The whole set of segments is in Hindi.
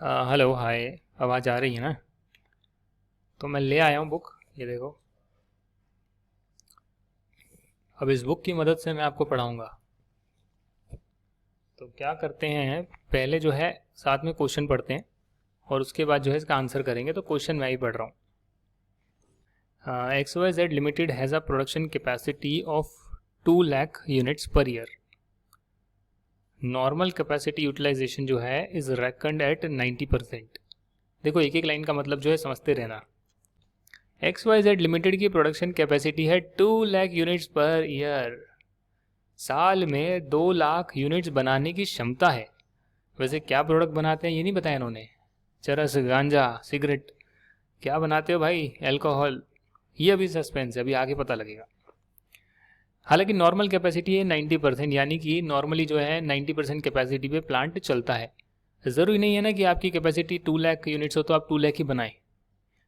Hello hi. आवाज़ आ रही है ना? तो मैं ले आया हूँ बुक, ये देखो। अब इस बुक की मदद से मैं आपको पढ़ाऊँगा। तो क्या करते हैं, पहले जो है साथ में क्वेश्चन पढ़ते हैं और उसके बाद जो है इसका आंसर करेंगे। तो क्वेश्चन मैं ही पढ़ रहा हूँ। XYZ limited has a production capacity of 2 lakh units per year. Normal capacity utilization जो है इज रेकन्ड एट 90%। देखो, एक एक लाइन का मतलब जो है समझते रहना। XYZ लिमिटेड की प्रोडक्शन कैपेसिटी है 2 लाख यूनिट्स पर ईयर। साल में 2 लाख यूनिट्स बनाने की क्षमता है। वैसे क्या प्रोडक्ट बनाते हैं ये नहीं बताया इन्होंने। चरस, गांजा, सिगरेट, क्या बनाते हो भाई? अल्कोहल। ये अभी सस्पेंस है, अभी आगे पता लगेगा। हालांकि नॉर्मल कैपेसिटी है 90%, यानी कि नॉर्मली जो है 90% कैपेसिटी पे प्लांट चलता है। ज़रूरी नहीं है ना कि आपकी कैपेसिटी 2 लाख यूनिट्स हो तो आप 2 लाख ही बनाएं।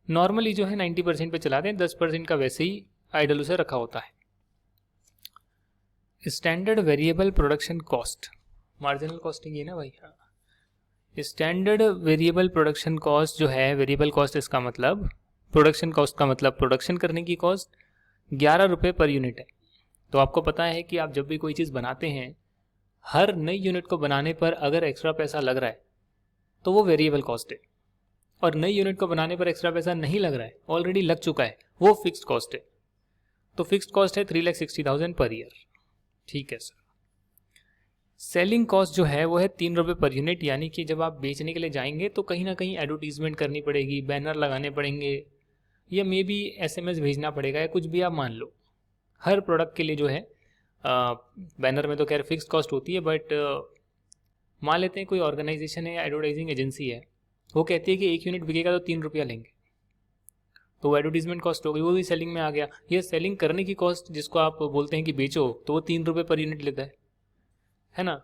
नॉर्मली जो है 90% पे चलाते हैं, 10% का वैसे ही आइडल उसे रखा होता है। Standard variable production cost, marginal costing ये ना भाई। हाँ, स्टैंडर्ड वेरिएबल प्रोडक्शन कॉस्ट जो है, वेरिएबल कॉस्ट इसका मतलब, प्रोडक्शन कॉस्ट का मतलब प्रोडक्शन करने की कॉस्ट 11 रुपये पर यूनिट है। तो आपको पता है कि आप जब भी कोई चीज़ बनाते हैं, हर नई यूनिट को बनाने पर अगर एक्स्ट्रा पैसा लग रहा है तो वो वेरिएबल कॉस्ट है, और नई यूनिट को बनाने पर एक्स्ट्रा पैसा नहीं लग रहा है, ऑलरेडी लग चुका है, वो फिक्स्ड कॉस्ट है। तो फिक्स्ड कॉस्ट है 3,60,000 पर ईयर। ठीक है सर। सेलिंग कॉस्ट जो है वो है 3 रुपये पर यूनिट, यानी कि जब आप बेचने के लिए जाएंगे तो कहीं ना कहीं एडवर्टीजमेंट करनी पड़ेगी, बैनर लगाने पड़ेंगे, या मे बी SMS भेजना पड़ेगा, या कुछ भी आप मान लो। हर प्रोडक्ट के लिए जो है बैनर में तो खैर फिक्स्ड कॉस्ट होती है, बट मान लेते हैं कोई ऑर्गेनाइजेशन है या एडवर्टाइजिंग एजेंसी है, वो कहती है कि 1 यूनिट बिकेगा तो 3 रुपया लेंगे, तो वो एडवर्टीजमेंट कॉस्ट हो गई, वो भी सेलिंग में आ गया। ये सेलिंग करने की कॉस्ट जिसको आप बोलते हैं कि बेचो, तो वो 3 रुपये पर यूनिट लेता है ना।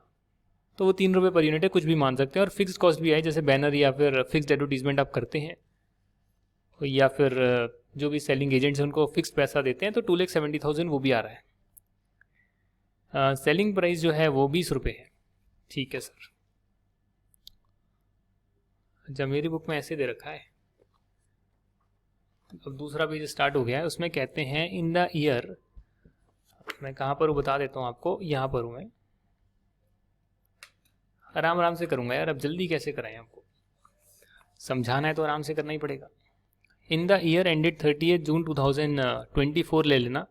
तो वो 3 रुपये पर यूनिट है, कुछ भी मान सकते हैं। और फिक्स्ड कॉस्ट भी है, जैसे बैनर या फिर फिक्स्ड एडवर्टीजमेंट आप करते हैं, या फिर जो भी सेलिंग एजेंट्स हैं उनको फिक्स पैसा देते हैं, तो 2,70,000 वो भी आ रहा है। सेलिंग प्राइस जो है वो 20 रुपये है। ठीक है सर। अच्छा, मेरी बुक में ऐसे दे रखा है। अब दूसरा पेज स्टार्ट हो गया है, उसमें कहते हैं इन द ईयर, मैं कहाँ पर हूँ बता देता हूँ आपको, यहाँ पर हूँ मैं। आराम आराम से करूँगा यार, अब जल्दी कैसे कराएं, आपको समझाना है तो आराम से करना ही पड़ेगा। इन द ईयर एंडेड 30 जून 2024 ले लेना।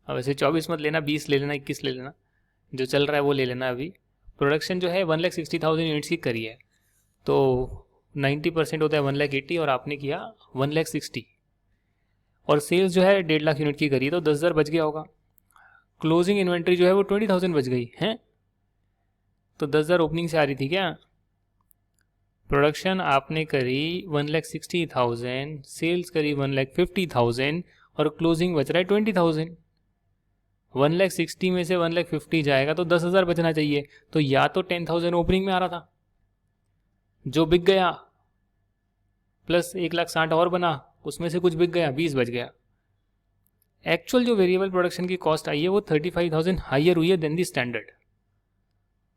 अब वैसे 24 मत लेना, 20 ले लेना, 21 ले लेना, जो चल रहा है वो ले लेना। अभी प्रोडक्शन जो है 1,60,000 यूनिट्स की करी है, तो 90% होता है 1,80,000, और आपने किया 1,60,000, और सेल्स जो है 1.5 लाख यूनिट की करी है, तो 10,000 बच गया होगा। क्लोजिंग इन्वेंट्री जो है वो 20,000 बच गई है, तो 10,000 ओपनिंग से आ रही थी क्या। प्रोडक्शन आपने करी 1,60,000, सेल्स करी 1,50,000, और क्लोजिंग बच रहा है 20,000। 1,60,000 में से 1,50,000 जाएगा तो 10,000 बचना चाहिए। तो या तो 10,000 ओपनिंग में आ रहा था जो बिक गया, प्लस 1,60,000 और बना, उसमें से कुछ बिक गया, 20 बच गया। एक्चुअल जो वेरिएबल प्रोडक्शन की कॉस्ट आई है वो 35,000 हायर हुई है देन दी स्टैंडर्ड।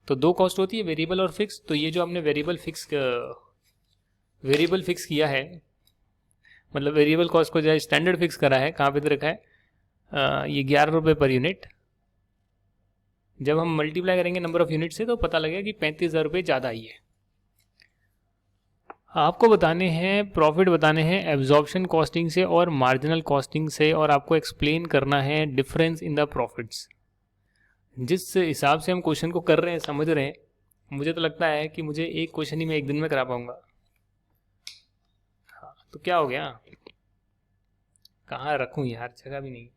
तो दो कॉस्ट होती है, वेरिएबल और फिक्स। तो ये जो हमने वेरिएबल फिक्स किया है, मतलब वेरिएबल कॉस्ट को जो स्टैंडर्ड फिक्स करा है, कहाँ पे दे रखा है, ये 11 रुपये पर यूनिट। जब हम मल्टीप्लाई करेंगे नंबर ऑफ यूनिट से तो पता लगेगा कि 35,000 रुपये ज़्यादा आई है। आपको बताने हैं, प्रॉफिट बताने हैं एब्जॉर्प्शन कॉस्टिंग से और मार्जिनल कॉस्टिंग से, और आपको एक्सप्लेन करना है डिफरेंस इन द प्रॉफिट्स। जिस हिसाब से हम क्वेश्चन को कर रहे हैं, समझ रहे हैं, मुझे तो लगता है कि मुझे एक क्वेश्चन ही मैं एक दिन में करा पाऊंगा। हाँ, तो क्या हो गया, कहाँ रखूँ यार, जगह भी नहीं।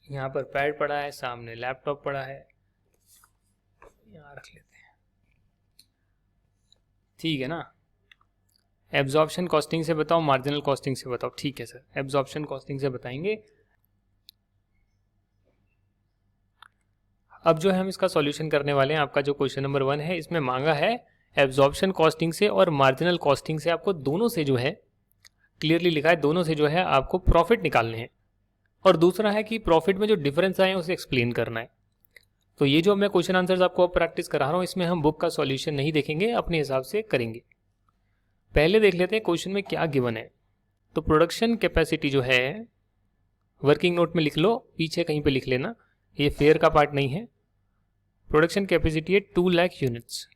यहाँ पर पैड पड़ा है, सामने लैपटॉप पड़ा है, यहाँ रख लेते हैं। ठीक है ना। एब्जॉर्प्शन कॉस्टिंग से बताओ, मार्जिनल कॉस्टिंग से बताओ। ठीक है सर, एब्जॉर्प्शन कॉस्टिंग से बताएंगे। अब जो है हम इसका सॉल्यूशन करने वाले हैं। आपका जो क्वेश्चन नंबर 1 है, इसमें मांगा है एब्जॉर्प्शन कॉस्टिंग से और मार्जिनल कॉस्टिंग से, आपको दोनों से जो है, क्लियरली लिखा है, दोनों से जो है आपको प्रॉफिट निकालने हैं, और दूसरा है कि प्रॉफिट में जो डिफरेंस आए हैं उसे एक्सप्लेन करना है। तो ये जो मैं क्वेश्चन आंसर्स आपको प्रैक्टिस करा रहा हूँ, इसमें हम बुक का सॉल्यूशन नहीं देखेंगे, अपने हिसाब से करेंगे। पहले देख लेते हैं क्वेश्चन में क्या गिवन है। तो प्रोडक्शन कैपेसिटी जो है, वर्किंग नोट में लिख लो, पीछे कहीं पे लिख लेना, ये फेयर का पार्ट नहीं है। प्रोडक्शन कैपेसिटी है 2 लाख यूनिट्स।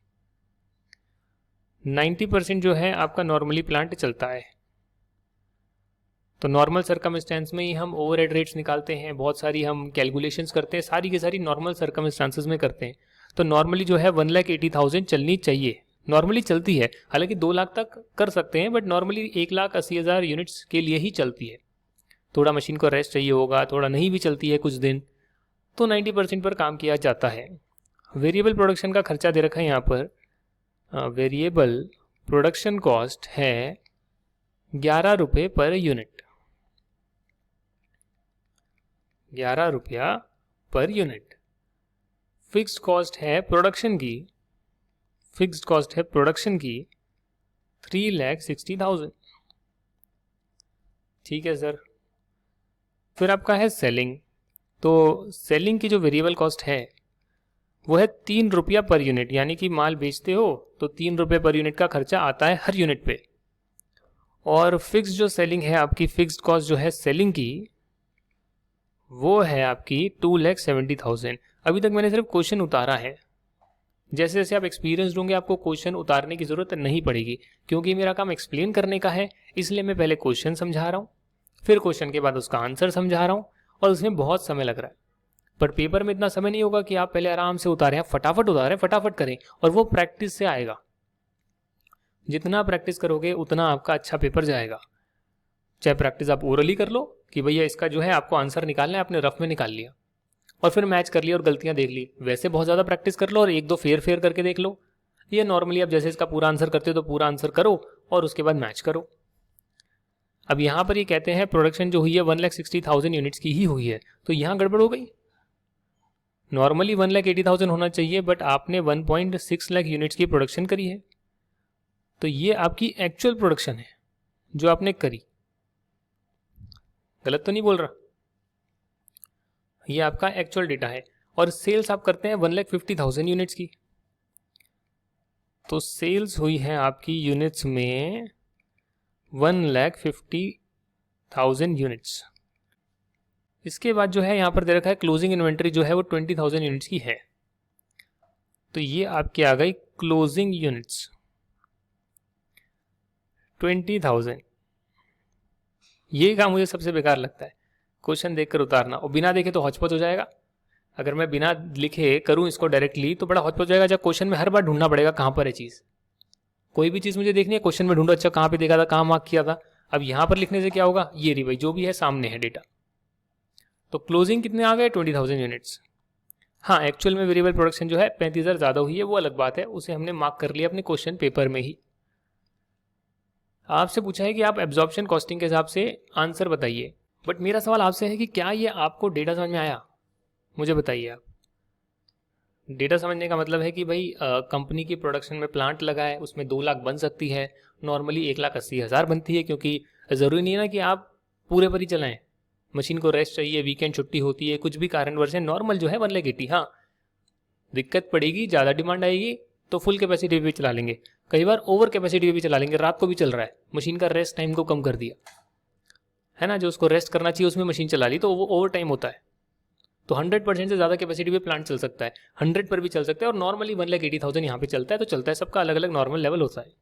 90% जो है आपका नॉर्मली प्लांट चलता है। तो नॉर्मल सर्कमस्टेंस में ही हम ओवरहेड रेट्स निकालते हैं, बहुत सारी हम कैलकुलेशंस करते हैं, सारी की सारी नॉर्मल सर्कमस्टेंसेस में करते हैं। तो नॉर्मली जो है 1,80,000 चलनी चाहिए, नॉर्मली चलती है। हालांकि 2 लाख तक कर सकते हैं, बट नॉर्मली 1,80,000 यूनिट्स के लिए ही चलती है। थोड़ा मशीन को रेस्ट चाहिए होगा, थोड़ा नहीं भी चलती है कुछ दिन, तो 90% पर काम किया जाता है। वेरिएबल प्रोडक्शन का खर्चा दे रखा है यहाँ पर। वेरिएबल प्रोडक्शन कॉस्ट है 11 रुपये पर यूनिट, 11 रुपया पर यूनिट। फिक्स्ड कॉस्ट है प्रोडक्शन की, फिक्स्ड कॉस्ट है प्रोडक्शन की 3,60,000। ठीक है सर। फिर आपका है सेलिंग। तो सेलिंग की जो वेरिएबल कॉस्ट है वो है 3 रुपया पर यूनिट, यानी कि माल बेचते हो तो 3 रुपये पर यूनिट का खर्चा आता है हर यूनिट पे। और फिक्स जो सेलिंग है आपकी, फिक्स्ड कॉस्ट जो है सेलिंग की, वो है आपकी 2,70,000। अभी तक मैंने सिर्फ क्वेश्चन उतारा है। जैसे जैसे आप एक्सपीरियंस होंगे आपको क्वेश्चन उतारने की ज़रूरत नहीं पड़ेगी, क्योंकि मेरा काम एक्सप्लेन करने का है। इसलिए मैं पहले क्वेश्चन समझा रहा हूँ, फिर क्वेश्चन के बाद उसका आंसर समझा रहा हूँ, और उसमें बहुत समय लग रहा है। पर पेपर में इतना समय नहीं होगा कि आप पहले आराम से उतारें, आप फटाफट उतारें, फटाफट करें, और वो प्रैक्टिस से आएगा। जितना प्रैक्टिस करोगे उतना आपका अच्छा पेपर जाएगा। चाहे प्रैक्टिस आप ओरली कर लो कि भैया इसका जो है आपको आंसर निकालना है, आपने रफ में निकाल लिया और फिर मैच कर लिया और गलतियां देख ली, वैसे बहुत ज़्यादा प्रैक्टिस कर लो और 1-2 फेयर करके देख लो। ये नॉर्मली आप जैसे इसका पूरा आंसर करते हो तो पूरा आंसर करो और उसके बाद मैच करो। अब यहाँ पर ये कहते हैं प्रोडक्शन जो हुई है 1,60,000 यूनिट्स की ही हुई है, तो यहाँ गड़बड़ हो गई। नॉर्मली 1,80,000 होना चाहिए, बट आपने 1.6 लाख यूनिट्स की प्रोडक्शन करी है। तो ये आपकी एक्चुअल प्रोडक्शन है जो आपने करी। गलत तो नहीं बोल रहा? ये आपका एक्चुअल डेटा है। और सेल्स आप करते हैं 1,50,000 यूनिट्स की, तो सेल्स हुई है आपकी यूनिट्स में 1,50,000 यूनिट्स। इसके बाद जो है यहाँ पर दे रखा है क्लोजिंग इन्वेंट्री जो है वो 20,000 यूनिट्स की है। तो ये आपकी आ गई क्लोजिंग यूनिट्स 20,000। ये काम मुझे सबसे बेकार लगता है, क्वेश्चन देखकर उतारना, और बिना देखे तो हौच-पौच हो जाएगा। अगर मैं बिना लिखे करूं इसको डायरेक्टली तो बड़ा हौच-पौच हो जाएगा, जब क्वेश्चन में हर बार ढूंढना पड़ेगा कहाँ पर है चीज़। कोई भी चीज़ मुझे देखनी है, क्वेश्चन में ढूंढो, अच्छा कहाँ पे देखा था, कहाँ मार्क किया था। अब यहाँ पर लिखने से क्या होगा, ये रही भाई जो भी है सामने है डेटा। तो क्लोजिंग कितने आ गए, 20,000 यूनिट्स। हाँ, एक्चुअल में वेरिएबल प्रोडक्शन जो है 35,000 ज़्यादा हुई है, वो अलग बात है, उसे हमने मार्क कर लिया अपने क्वेश्चन पेपर में ही। आपसे पूछा है कि आप एब्जॉर्प्शन कॉस्टिंग के हिसाब से आंसर बताइए, बट मेरा सवाल आपसे है कि क्या ये आपको डेटा समझ में आया? मुझे बताइए आप। डेटा समझने का मतलब है कि भाई कंपनी की प्रोडक्शन में प्लांट लगा है, उसमें 2 लाख बन सकती है, नॉर्मली 1,80,000 बनती है, क्योंकि ज़रूरी नहीं है ना कि आप पूरे पर ही चलाएं। मशीन को रेस्ट चाहिए, वीकेंड छुट्टी होती है, कुछ भी कारणवश है, नॉर्मल जो है 1,80,000। हाँ, दिक्कत पड़ेगी, ज़्यादा डिमांड आएगी तो फुल कैपेसिटी भी चला लेंगे, कई बार ओवर कैपेसिटी भी चला लेंगे, रात को भी चल रहा है, मशीन का रेस्ट टाइम को कम कर दिया है ना, जो उसको रेस्ट करना चाहिए उसमें मशीन चला ली, तो वो ओवर टाइम होता है। तो 100% से ज़्यादा कैपेसिटी पे प्लांट चल सकता है, 100 पर भी चल सकता है, और नॉर्मली 1,80,000 यहाँ पे चलता है, तो चलता है, सबका अलग अलग नॉर्मल लेवल होता है।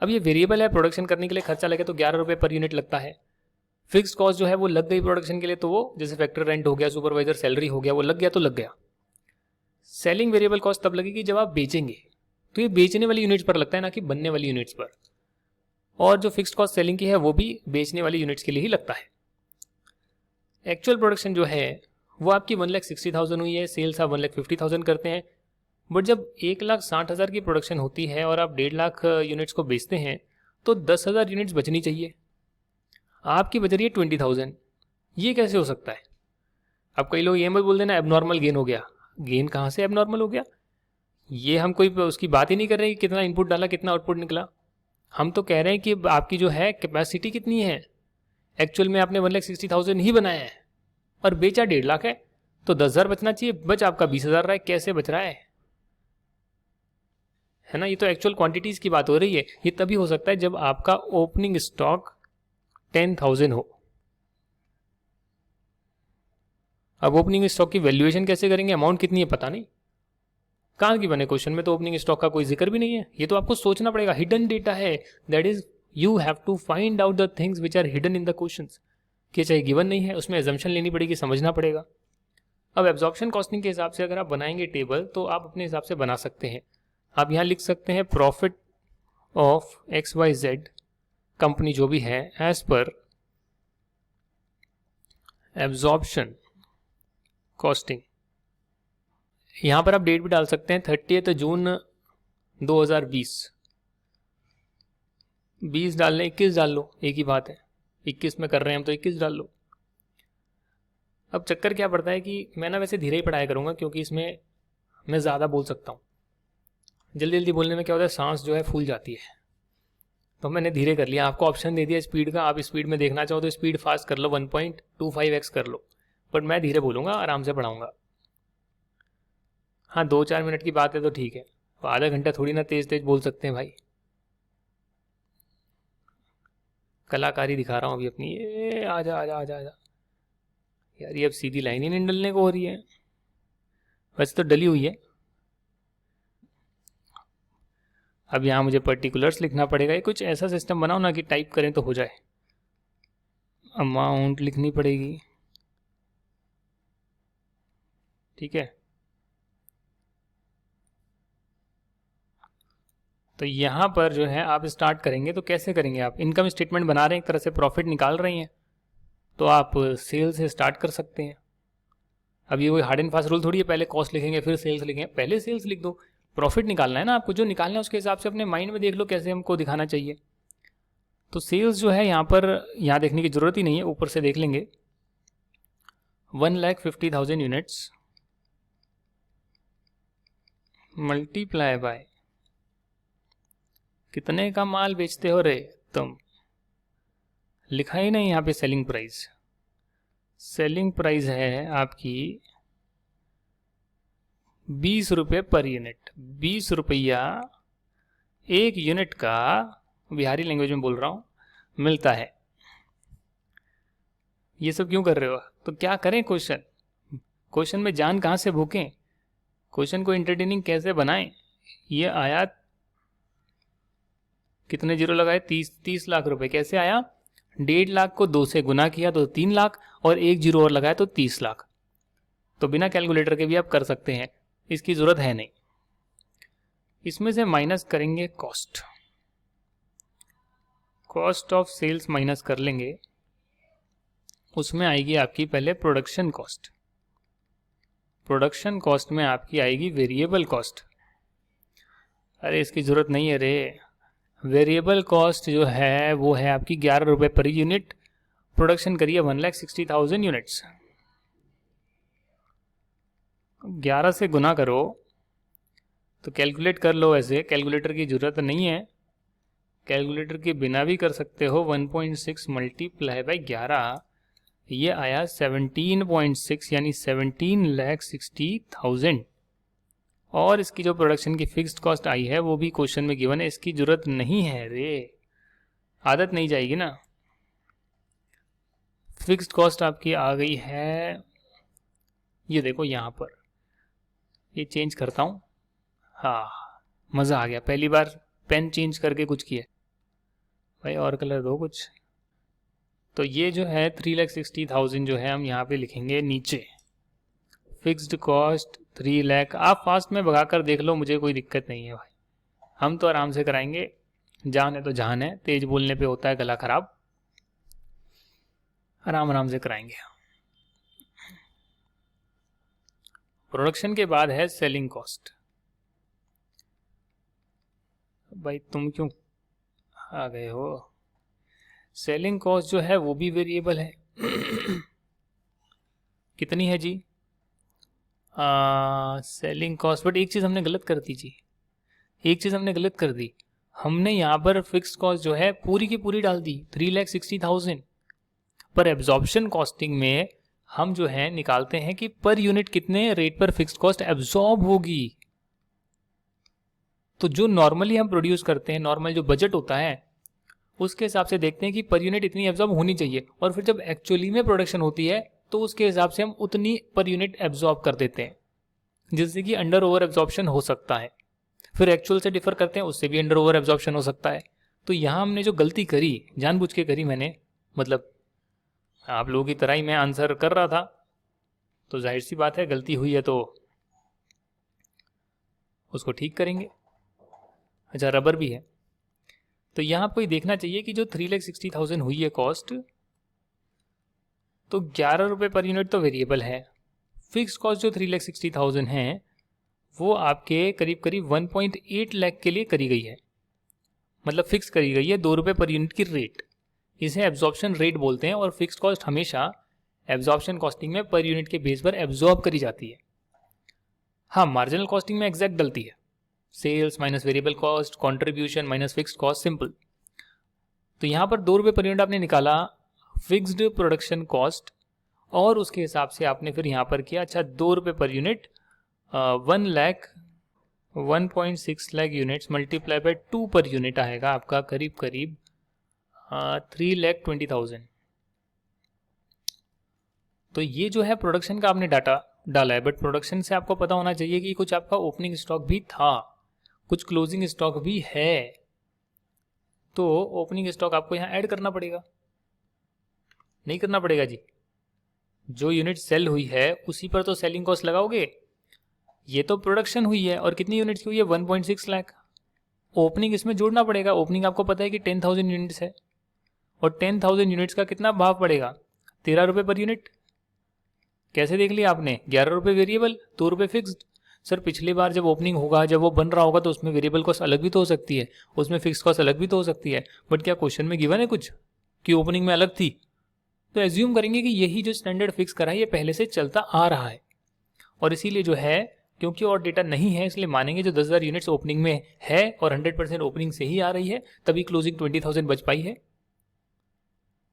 अब ये वेरिएबल है, प्रोडक्शन करने के लिए खर्चा लगे तो 11 रुपये पर यूनिट लगता है। फिक्स कॉस्ट जो है वो लग गई प्रोडक्शन के लिए, तो वो जैसे फैक्ट्री रेंट हो गया, सुपरवाइजर सैलरी हो गया, वो लग गया तो लग गया। सेलिंग वेरिएबल कॉस्ट तब लगेगी जब आप बेचेंगे, तो ये बेचने वाली यूनिट्स पर लगता है, ना कि बनने वाली यूनिट्स पर। और जो फिक्स्ड कॉस्ट सेलिंग की है वो भी बेचने वाली यूनिट्स के लिए ही लगता है। एक्चुअल प्रोडक्शन जो है वो आपकी 1,60,000 हुई है, सेल्स आप 1,50,000 करते हैं, बट जब 1,60,000 की प्रोडक्शन होती है और आप 1.5 लाख यूनिट्स को बेचते हैं तो 10,000 यूनिट्स बचनी चाहिए, आपकी बच रही है 20,000। ये कैसे हो सकता है? अब कई लोग ये मत बोल देना एबनॉर्मल गेन हो गया। गेन कहाँ से एबनॉर्मल हो गया? ये हम कोई उसकी बात ही नहीं कर रहे कि कितना इनपुट डाला कितना आउटपुट निकला, हम तो कह रहे हैं कि आपकी जो है कैपेसिटी कितनी है। एक्चुअल में आपने 1,60,000 ही बनाया है और बेचा 1.5 लाख है, तो 10,000 बचना चाहिए, बच आपका 20,000 रहा है। कैसे बच रहा है ना, ये तो एक्चुअल क्वांटिटीज की बात हो रही है। ये तभी हो सकता है जब आपका ओपनिंग स्टॉक 10,000 हो। अब ओपनिंग स्टॉक की वैल्यूएशन कैसे करेंगे, अमाउंट कितनी है पता नहीं, कहाँ की बने, क्वेश्चन में तो ओपनिंग स्टॉक का कोई जिक्र भी नहीं है। ये तो आपको सोचना पड़ेगा, हिडन डेटा है, that is you have to find out the things which are hidden in the questions. कि चाहे गिवन नहीं है, उसमें एजम्पशन लेनी पड़ेगी, समझना पड़ेगा। अब एब्जॉर्प्शन कॉस्टिंग के हिसाब से अगर आप बनाएंगे टेबल तो आप अपने हिसाब से बना सकते हैं। आप यहाँ लिख सकते हैं प्रॉफिट ऑफ XYZ कंपनी जो भी है एज पर एब्जॉर्प्शन कॉस्टिंग। यहाँ पर आप डेट भी डाल सकते हैं 30 जून 2020। 20 डाल लें, 21 डाल लो, एक ही बात है, 21 में कर रहे हैं हम तो 21 डाल लो। अब चक्कर क्या पड़ता है कि मैं ना वैसे धीरे ही पढ़ाया करूँगा, क्योंकि इसमें मैं ज़्यादा बोल सकता हूँ। जल्दी जल्दी बोलने में क्या होता है, सांस जो है फूल जाती है, तो मैंने धीरे कर लिया। आपको ऑप्शन दे दिया स्पीड का, आप स्पीड में देखना चाहो तो स्पीड फास्ट कर लो, 1.25x कर लो, बट मैं धीरे बोलूँगा, आराम से पढ़ाऊँगा। हाँ 2-4 मिनट की बात है तो ठीक है, तो आधा घंटा थोड़ी ना तेज तेज बोल सकते हैं भाई। कलाकारी दिखा रहा हूँ अभी अपनी, ये आजा आजा आजा आजा यार, ये अब सीधी लाइन ही नहीं डलने को हो रही है, वैसे तो डली हुई है। अब यहाँ मुझे पर्टिकुलर्स लिखना पड़ेगा, ये कुछ ऐसा सिस्टम बनाओ ना कि टाइप करें तो हो जाए। अमाउंट लिखनी पड़ेगी, ठीक है। तो यहाँ पर जो है आप स्टार्ट करेंगे तो कैसे करेंगे, आप इनकम स्टेटमेंट बना रहे हैं, एक तरह से प्रॉफिट निकाल रहे हैं, तो आप सेल से स्टार्ट कर सकते हैं। अब ये कोई हार्ड एंड फास्ट रूल थोड़ी है पहले कॉस्ट लिखेंगे फिर सेल्स लिखेंगे, पहले सेल्स लिख दो। प्रॉफिट निकालना है ना आपको, जो निकालना है उसके हिसाब से अपने माइंड में देख लो कैसे हमको दिखाना चाहिए। तो सेल्स जो है यहाँ पर, यहाँ देखने की जरूरत ही नहीं है, ऊपर से देख लेंगे। 1,50,000 यूनिट्स मल्टीप्लाई बाय कितने का माल बेचते हो रे तुम, लिखा ही नहीं यहाँ पे सेलिंग प्राइस। सेलिंग प्राइस है आपकी 20 रुपये पर यूनिट, 20 रुपया एक यूनिट का, बिहारी लैंग्वेज में बोल रहा हूँ, मिलता है। ये सब क्यों कर रहे हो, तो क्या करें, क्वेश्चन में जान कहाँ से भूकें, क्वेश्चन को इंटरटेनिंग कैसे बनाएं। ये आया, कितने जीरो लगाए, 30 लाख रुपए, कैसे आया, 1.5 लाख को 2 से गुना किया तो 3 लाख, और एक जीरो और लगाया तो 30 लाख। तो बिना कैलकुलेटर के भी आप कर सकते हैं, इसकी जरूरत है नहीं। इसमें से माइनस करेंगे cost, cost of sales minus कर लेंगे, उसमें आएगी आपकी पहले प्रोडक्शन कॉस्ट, प्रोडक्शन कॉस्ट में आपकी आएगी वेरिएबल कॉस्ट। अरे इसकी जरूरत नहीं है रे, वेरिएबल कॉस्ट जो है वो है आपकी 11 रुपये पर यूनिट, प्रोडक्शन करिए 1,60,000 यूनिट्स, 11 से गुना करो तो कैलकुलेट कर लो, ऐसे कैलकुलेटर की ज़रूरत नहीं है, कैलकुलेटर के बिना भी कर सकते हो। 1.6 मल्टीप्लाई बाई 11, ये आया 17.6 यानी 17,60,000। और इसकी जो प्रोडक्शन की फिक्स्ड कॉस्ट आई है वो भी क्वेश्चन में गिवन है, इसकी ज़रूरत नहीं है रे, आदत नहीं जाएगी ना। फिक्स्ड कॉस्ट आपकी आ गई है, ये देखो यहाँ पर, ये चेंज करता हूँ, हाँ मज़ा आ गया, पहली बार पेन चेंज करके कुछ किया भाई, और कलर दो कुछ। तो ये जो है 3,60,000 जो है हम यहाँ पे लिखेंगे नीचे, फिक्स्ड कॉस्ट 3 लाख। आप फास्ट में भगा कर देख लो, मुझे कोई दिक्कत नहीं है भाई, हम तो आराम से कराएंगे, जान है तो जान है, तेज बोलने पे होता है गला खराब, आराम आराम से कराएंगे। प्रोडक्शन के बाद है सेलिंग कॉस्ट। भाई तुम क्यों आ गए हो, सेलिंग कॉस्ट जो है वो भी वेरिएबल है। कितनी है जी, सेलिंग कॉस्ट, बट एक चीज़ हमने गलत कर दी जी, एक चीज़ हमने गलत कर दी, हमने यहाँ पर फिक्स कॉस्ट जो है पूरी की पूरी डाल दी 3,60,000, पर एब्जॉर्प्शन कॉस्टिंग में हम जो है निकालते हैं कि पर यूनिट कितने रेट पर फिक्स्ड कॉस्ट एब्जॉर्ब होगी। तो जो नॉर्मली हम प्रोड्यूस करते हैं, नॉर्मल जो बजट होता है उसके हिसाब से देखते हैं कि पर यूनिट इतनी एब्जॉर्ब होनी चाहिए, और फिर जब एक्चुअली में प्रोडक्शन होती है तो उसके हिसाब से हम उतनी पर यूनिट एब्जॉर्ब कर देते हैं, जिससे कि अंडर ओवर एब्जॉर्प्शन हो सकता है। फिर एक्चुअल से डिफर करते हैं, उससे भी अंडर ओवर एब्जॉर्प्शन हो सकता है। तो यहाँ हमने जो गलती करी, जानबूझ के करी मैंने, मतलब आप लोगों की तरह ही मैं आंसर कर रहा था, तो जाहिर सी बात है गलती हुई है तो उसको ठीक करेंगे। अच्छा, रबर भी है, तो यहाँ आपको ये देखना चाहिए कि जो 3,60,000 हुई है कॉस्ट, तो 11 रुपये पर यूनिट तो वेरिएबल है। फिक्स कॉस्ट जो 3,60,000 है वो आपके करीब करीब 1.8 लाख के लिए करी गई है, मतलब फिक्स करी गई है 2 रुपये पर यूनिट की रेट। इसे एब्जॉर्प्शन रेट बोलते हैं, और फिक्स कॉस्ट हमेशा एब्जॉर्प्शन कॉस्टिंग में पर यूनिट के बेस पर एब्जॉर्ब करी जाती है। हाँ, मार्जिनल कॉस्टिंग में एग्जैक्ट डलती है, sales minus variable cost, contribution minus fixed cost, simple. तो यहाँ पर 2 रुपये पर यूनिट आपने निकाला फिक्स्ड प्रोडक्शन कॉस्ट, और उसके हिसाब से आपने फिर यहाँ पर किया, अच्छा 2 रुपये per unit 1.6 lakh units multiply by 2 per unit आएगा आपका करीब करीब 3,20,000। तो ये जो है प्रोडक्शन का आपने डाटा डाला है, बट प्रोडक्शन से आपको पता होना चाहिए कि कुछ आपका ओपनिंग स्टॉक भी था, कुछ क्लोजिंग स्टॉक भी है, तो ओपनिंग स्टॉक आपको यहाँ ऐड करना पड़ेगा। नहीं करना पड़ेगा जी, जो यूनिट सेल हुई है उसी पर तो सेलिंग कॉस्ट लगाओगे। ये तो प्रोडक्शन हुई है, और कितनी यूनिट्स की हुई है, 1.6 लाख। ओपनिंग इसमें जोड़ना पड़ेगा। ओपनिंग आपको पता है कि 10,000 यूनिट्स है, और 10,000 यूनिट्स का कितना भाव पड़ेगा, 13 रुपये पर यूनिट। कैसे देख लिया आपने, 11 रुपये वेरिएबल, 2 रुपये फिक्स्ड। सर पिछली बार जब ओपनिंग होगा, जब वो बन रहा होगा, तो उसमें वेरिएबल कॉस्ट अलग भी तो हो सकती है, उसमें फिक्स कॉस्ट अलग भी तो हो सकती है, बट क्या क्वेश्चन में गिवन है कुछ कि ओपनिंग में अलग थी? तो एज्यूम करेंगे कि यही जो स्टैंडर्ड फिक्स करा है ये पहले से चलता आ रहा है, और इसीलिए जो है, क्योंकि और डेटा नहीं है इसलिए मानेंगे जो 10,000 यूनिट्स ओपनिंग में है और 100% ओपनिंग से ही आ रही है, तभी क्लोजिंग 20,000 बच पाई है।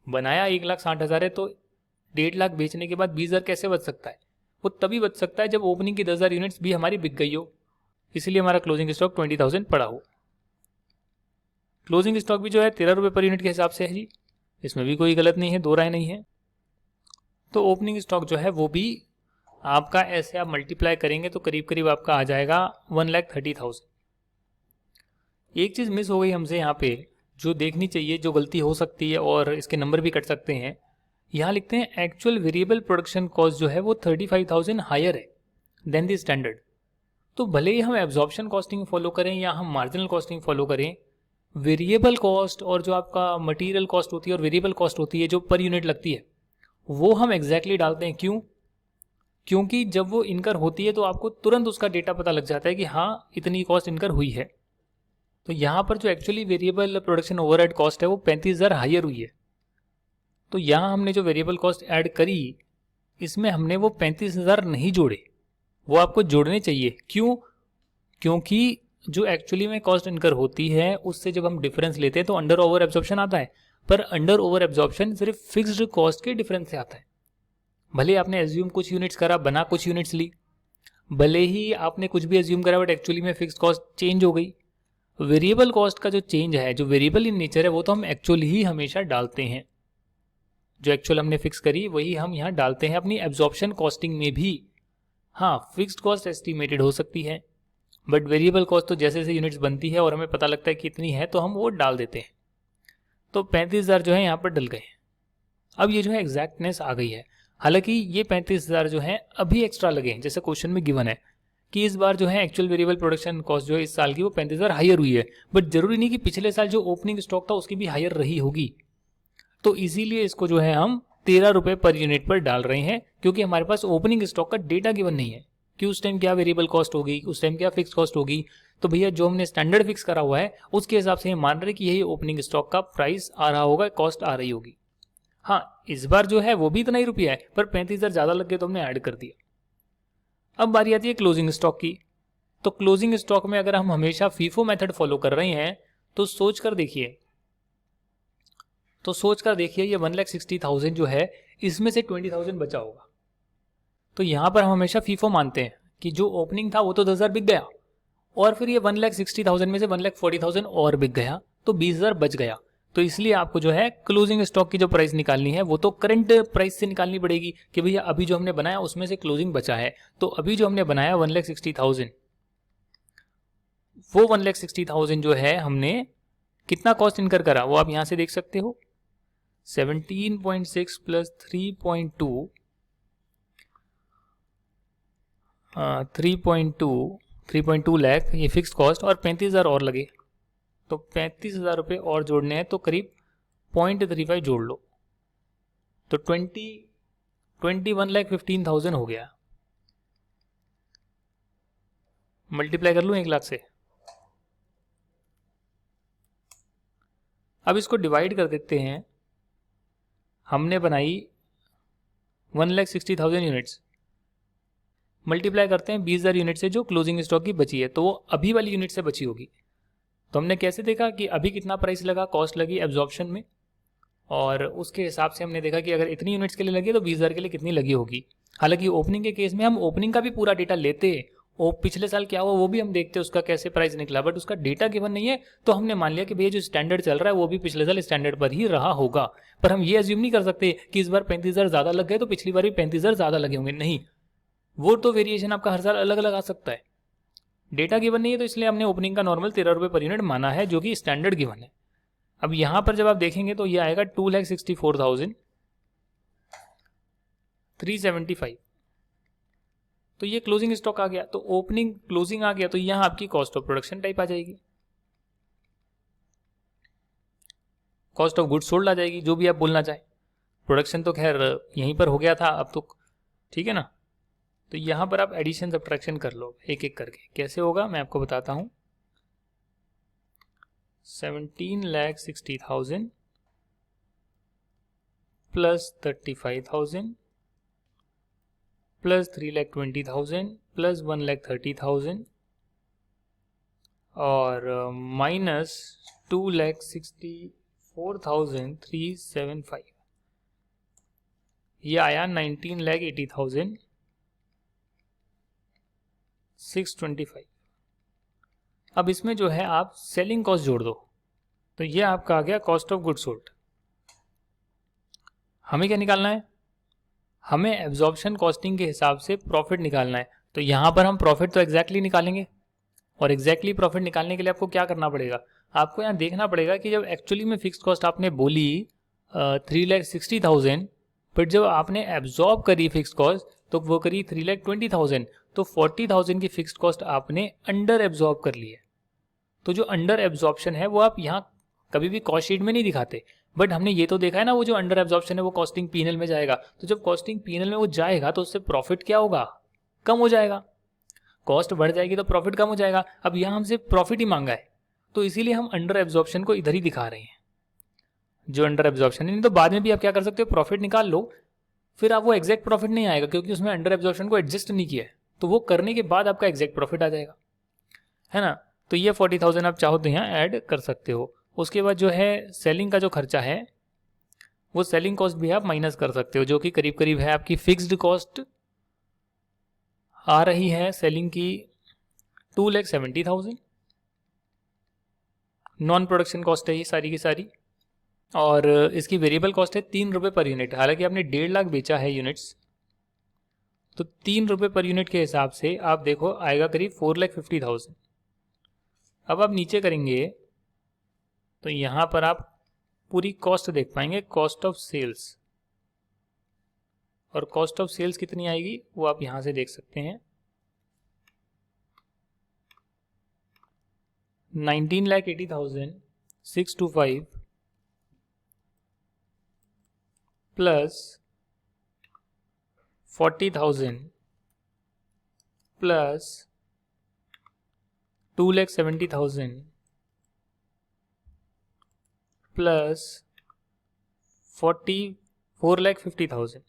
बनाया 1,60,000 है, तो 1.5 लाख बेचने के बाद 20,000 कैसे बच सकता है? वो तभी बच सकता है जब ओपनिंग की 10,000 यूनिट्स भी हमारी बिक गई हो, इसलिए हमारा क्लोजिंग स्टॉक 20,000 पड़ा हो। क्लोजिंग स्टॉक भी जो है 13 रुपये पर यूनिट के हिसाब से है जी, इसमें भी कोई गलत नहीं है, दो राय नहीं है। तो ओपनिंग स्टॉक जो है वो भी आपका ऐसे आप मल्टीप्लाई करेंगे तो करीब करीब आपका आ जाएगा 1,30,000। एक चीज़ मिस हो गई हमसे यहाँ पे, जो देखनी चाहिए, जो गलती हो सकती है और इसके नंबर भी कट सकते हैं। यहाँ लिखते हैं एक्चुअल वेरिएबल प्रोडक्शन कॉस्ट जो है वो 35,000 हायर है देन द स्टैंडर्ड। तो भले ही हम एब्जॉर्प्शन कॉस्टिंग फॉलो करें या हम मार्जिनल कॉस्टिंग फॉलो करें, वेरिएबल कॉस्ट और जो आपका मटेरियल कॉस्ट होती है और वेरिएबल कॉस्ट होती है जो पर यूनिट लगती है, वो हम एग्जैक्टली डालते हैं। क्यों? क्योंकि जब वो इनकर होती है तो आपको तुरंत उसका डेटा पता लग जाता है कि हाँ इतनी कॉस्ट इनकर हुई है। तो यहाँ पर जो actually variable production overhead cost है वो 35,000 हायर हुई है। तो यहाँ हमने जो वेरिएबल कॉस्ट ऐड करी, इसमें हमने वो 35,000 नहीं जोड़े, वो आपको जोड़ने चाहिए। क्यों? क्योंकि जो एक्चुअली में कॉस्ट इनकर होती है उससे जब हम डिफरेंस लेते हैं तो अंडर ओवर एब्जॉर्प्शन आता है, पर अंडर ओवर एब्जॉर्प्शन सिर्फ फिक्स्ड कॉस्ट के डिफरेंस से आता है। भले आपने एज्यूम कुछ यूनिट्स करा, बना कुछ यूनिट्स ली, भले ही आपने कुछ भी एज्यूम करा, बट एक्चुअली में फिक्स्ड कॉस्ट चेंज हो गई। वेरिएबल कॉस्ट का जो चेंज है, जो वेरिएबल इन नेचर है, वो तो हम एक्चुअली ही हमेशा डालते हैं। जो एक्चुअल हमने फिक्स करी वही हम यहाँ डालते हैं अपनी एब्जॉर्प्शन कॉस्टिंग में भी। हाँ, फिक्स्ड कॉस्ट एस्टिमेटेड हो सकती है, बट वेरिएबल कॉस्ट तो जैसे जैसे यूनिट्स बनती है और हमें पता लगता है कि इतनी है तो हम वो डाल देते हैं। तो 35,000 जो है यहाँ पर डल गए। अब ये जो है एग्जैक्टनेस आ गई है। हालांकि ये 35,000 जो है अभी एक्स्ट्रा लगे हैं, जैसे क्वेश्चन में गिवन है कि इस बार जो है एक्चुअल वेरिएबल प्रोडक्शन कॉस्ट जो है इस साल की वो 35,000 हायर हुई है, बट जरूरी नहीं कि पिछले साल जो ओपनिंग स्टॉक था उसकी भी हायर रही होगी। तो इसीलिए इसको जो है हम 13 रुपये पर यूनिट पर डाल रहे हैं, क्योंकि हमारे पास ओपनिंग स्टॉक का डेटा गिवन नहीं है कि उस टाइम क्या वेरिएबल कॉस्ट होगी, उस टाइम क्या फिक्स कॉस्ट होगी। तो भैया जो हमने स्टैंडर्ड फिक्स करा हुआ है उसके हिसाब से हम मान रहे कि यही ओपनिंग स्टॉक का प्राइस आ रहा होगा, कॉस्ट आ रही होगी। हाँ, इस बार जो है वो भी इतना ही रुपया है, पर 35,000 ज़्यादा लग गए तो हमने ऐड कर दिया। अब बारी आती है क्लोजिंग स्टॉक की। तो क्लोजिंग स्टॉक में अगर हम हमेशा फीफो मेथड फॉलो कर रहे हैं तो सोच कर देखिए, ये 1,60,000 जो है इसमें से 20,000 बचा होगा। तो यहाँ पर हम हमेशा फीफो मानते हैं कि जो ओपनिंग था वो तो 10,000 बिक गया, और फिर ये 1,60,000 में से 1,40,000 और बिक गया तो 20,000 बच गया। तो इसलिए आपको जो है क्लोजिंग स्टॉक की जो प्राइस निकालनी है वो तो करंट प्राइस से निकालनी पड़ेगी कि भैया अभी जो हमने बनाया उसमें से क्लोजिंग बचा है। तो अभी जो हमने बनाया 1,60,000, वो 1,60,000 जो है हमने कितना कॉस्ट इनकर करा वो आप यहां से देख सकते हो। 17.6 प्लस 3.2 3.2 लाख ये फिक्स कॉस्ट और 35,000 और लगे, तो 35,000 रुपये और जोड़ने हैं तो करीब 0.35 जोड़ लो तो 21,15,000 हो गया। मल्टीप्लाई कर लूँ 1 लाख से। अब इसको डिवाइड कर देते हैं। हमने बनाई 1,60,000 यूनिट्स, मल्टीप्लाई करते हैं 20,000 यूनिट से जो क्लोजिंग स्टॉक की बची है, तो वो अभी वाली यूनिट से बची होगी। तो हमने कैसे देखा कि अभी कितना प्राइस लगा, कॉस्ट लगी एब्जॉर्प्शन में, और उसके हिसाब से हमने देखा कि अगर इतनी यूनिट्स के लिए लगी तो 20,000 के लिए कितनी लगी होगी। हालांकि ओपनिंग के केस में हम ओपनिंग का भी पूरा डेटा लेते, और पिछले साल क्या हुआ वो भी हम देखते उसका कैसे प्राइस निकला, बट उसका डेटा गिवन नहीं है तो हमने मान लिया कि भैया जो स्टैंडर्ड चल रहा है वो भी पिछले साल स्टैंडर्ड पर ही रहा होगा। पर हम ये अज्यूम नहीं कर सकते कि इस बार 35,000 ज़्यादा लग गए तो पिछली बार भी 35,000 ज़्यादा लगे होंगे, नहीं, वो तो वेरिएशन आपका हर साल अलग अलग आ सकता है। डेटा गिवन नहीं है तो इसलिए हमने ओपनिंग का नॉर्मल 13 रुपये पर यूनिट माना है जो कि स्टैंडर्ड गिवन है। अब यहां पर जब आप देखेंगे तो ये आएगा 2,64,375, तो ये क्लोजिंग स्टॉक आ गया, तो ओपनिंग क्लोजिंग आ गया, तो यहां आपकी कॉस्ट ऑफ प्रोडक्शन टाइप आ जाएगी, कॉस्ट ऑफ गुड्स सोल्ड आ जाएगी, जो भी आप बोलना चाहें। प्रोडक्शन तो खैर यहीं पर हो गया था, अब तो ठीक है ना। तो यहां पर आप एडिशन सब्ट्रैक्शन कर लो एक एक करके, कैसे होगा मैं आपको बताता हूं। 17,60,000 प्लस 35,000 प्लस 3,20,000 प्लस 1,30,000 और माइनस 2,64,375, ये आया 19,80,625। अब इसमें जो है आप सेलिंग कॉस्ट जोड़ दो, तो ये आपका आ गया कॉस्ट ऑफ गुड्स सोल्ड। हमें क्या निकालना है, हमें एब्जॉर्प्शन कॉस्टिंग के हिसाब से प्रॉफिट निकालना है। तो यहाँ पर हम प्रॉफिट तो एग्जैक्टली निकालेंगे, और एग्जैक्टली प्रॉफिट निकालने के लिए आपको क्या करना पड़ेगा, आपको यहाँ देखना पड़ेगा कि जब एक्चुअली में फिक्स कॉस्ट आपने बोली 3,60,000, बट जब आपने एब्जॉर्ब करी फिक्स कॉस्ट तो वो करी 3,20,000, तो 40,000 की फिक्स कॉस्ट आपने अंडर एब्जॉर्ब कर ली है। तो जो अंडर एब्जॉर्प्शन है वो आप यहाँ कभी भी कॉस्ट शीट में नहीं दिखाते, बट हमने ये तो देखा है ना, वो जो अंडर एब्जॉर्प्शन है वो कॉस्टिंग पीएनएल में जाएगा। तो जब कॉस्टिंग पीएनएल में वो जाएगा तो उससे प्रॉफिट क्या होगा, कम हो जाएगा। कॉस्ट बढ़ जाएगी तो प्रॉफिट कम हो जाएगा। अब यहाँ हमसे प्रॉफिट ही मांगा है, तो इसीलिए हम अंडर एब्जॉर्प्शन को इधर ही दिखा रहे हैं, जो अंडर एब्जॉर्प्शन है। नहीं तो बाद में भी आप क्या कर सकते हो, प्रॉफिट निकाल लो, फिर आप वो एग्जैक्ट प्रॉफिट नहीं आएगा क्योंकि उसमें अंडर एब्जॉर्प्शन को एडजस्ट नहीं किया है, तो वो करने के बाद आपका एग्जैक्ट प्रॉफिट आ जाएगा, है ना। तो ये 40,000 आप चाहो तो यहाँ ऐड कर सकते हो। उसके बाद जो है सेलिंग का जो खर्चा है वो सेलिंग कॉस्ट भी आप माइनस कर सकते हो, जो कि करीब करीब है आपकी फिक्स्ड कॉस्ट आ रही है सेलिंग की 2,70,000, नॉन प्रोडक्शन कॉस्ट है ये सारी की सारी, और इसकी वेरिएबल कॉस्ट है 3 रुपये पर यूनिट। हालांकि आपने 1.5 लाख बेचा है यूनिट्स, तो 3 रुपये पर यूनिट के हिसाब से आप देखो आएगा करीब 4,50,000। अब आप नीचे करेंगे तो यहाँ पर आप पूरी कॉस्ट देख पाएंगे, कॉस्ट ऑफ सेल्स, और कॉस्ट ऑफ सेल्स कितनी आएगी वो आप यहाँ से देख सकते हैं, 19,80,625 प्लस 40,000 प्लस 2,70,000 प्लस 4,50,000,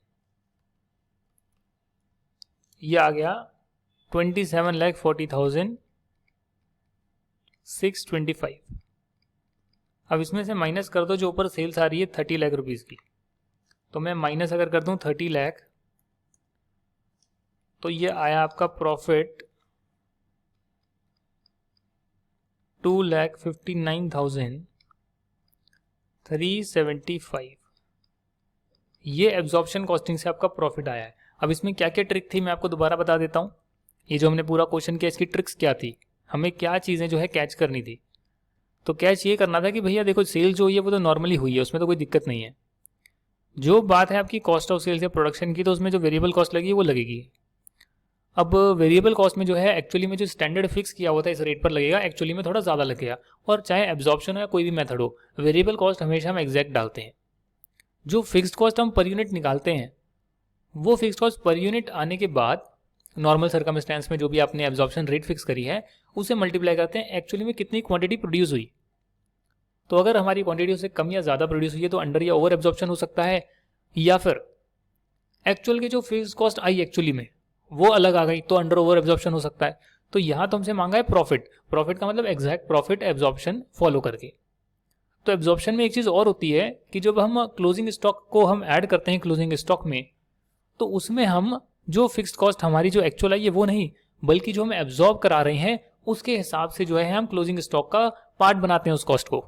ये आ गया 27,40,625। अब इसमें से माइनस कर दो जो ऊपर सेल्स आ रही है 30 लाख रुपीज़ की, तो मैं माइनस अगर कर दूं 30 लाख, तो ये आया आपका प्रॉफिट 2,59,375 ये एब्जॉर्प्शन कॉस्टिंग से आपका प्रॉफिट आया है। अब इसमें क्या क्या ट्रिक थी मैं आपको दोबारा बता देता हूँ। ये जो हमने पूरा क्वेश्चन किया इसकी ट्रिक्स क्या थी, हमें क्या चीज़ें जो है कैच करनी थी। तो कैच ये करना था कि भैया देखो सेल जो हुई है वो तो नॉर्मली हुई है, उसमें तो कोई दिक्कत नहीं है। जो बात है आपकी कॉस्ट ऑफ सेल्स या प्रोडक्शन की, तो उसमें जो वेरिएबल कॉस्ट लगी वो लगेगी। अब वेरिएबल कॉस्ट में जो है एक्चुअली में जो स्टैंडर्ड फिक्स किया हुआ था इस रेट पर लगेगा, एक्चुअली में थोड़ा ज़्यादा लगेगा। और चाहे एब्जॉर्प्शन हो या कोई भी मेथड हो, वेरिएबल कॉस्ट हमेशा हम एग्जैक्ट डालते हैं। जो फिक्स्ड कॉस्ट हम पर यूनिट निकालते हैं, वो फिक्स्ड कॉस्ट पर यूनिट आने के बाद नॉर्मल सर्कमस्टेंस में जो भी आपने एब्जॉर्प्शन रेट फिक्स करी है उसे मल्टीप्लाई करते हैं एक्चुअली में कितनी क्वांटिटी प्रोड्यूस हुई। तो अगर हमारी क्वांटिटी उससे कम या ज़्यादा प्रोड्यूस हुई है तो अंडर या ओवर एब्जॉर्प्शन हो सकता है, या फिर एक्चुअल की जो फिक्स्ड कॉस्ट आई एक्चुअली में वो अलग आ गई तो अंडर ओवर एब्जॉर्प्शन हो सकता है। तो यहाँ तो हमसे मांगा है प्रॉफिट, प्रॉफिट का मतलब एग्जैक्ट प्रॉफिट एब्जॉर्प्शन फॉलो करके। तो एब्जॉर्प्शन में एक चीज़ और होती है कि जब हम क्लोजिंग स्टॉक को हम ऐड करते हैं क्लोजिंग स्टॉक में, तो उसमें हम जो फिक्स्ड कॉस्ट हमारी जो एक्चुअल आई है वो नहीं, बल्कि जो हम एब्जॉर्ब करा रहे हैं उसके हिसाब से जो है हम क्लोजिंग स्टॉक का पार्ट बनाते हैं उस कॉस्ट को।